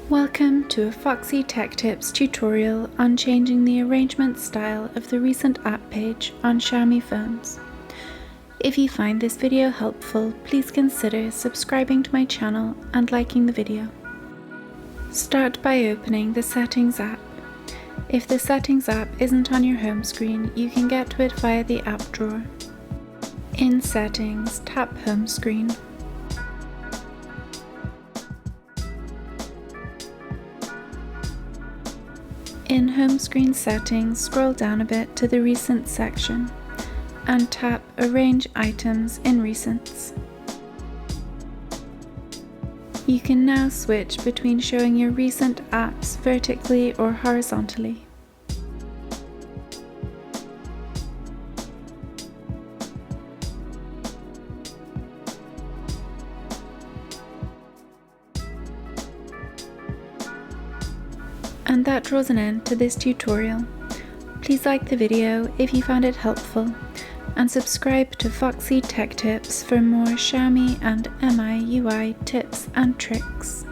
Welcome to a Foxy Tech Tips tutorial on changing the arrangement style of the recent app page on Xiaomi phones. If you find this video helpful, please consider subscribing to my channel and liking the video. Start by opening the Settings app. If the Settings app isn't on your home screen, you can get to it via the app drawer. In Settings, tap Home Screen. In Home Screen Settings, scroll down a bit to the Recent section and tap Arrange Items in Recents. You can now switch between showing your recent apps vertically or horizontally. And that draws an end to this tutorial. Please like the video if you found it helpful, and subscribe to Foxy Tech Tips for more Xiaomi and MIUI tips and tricks.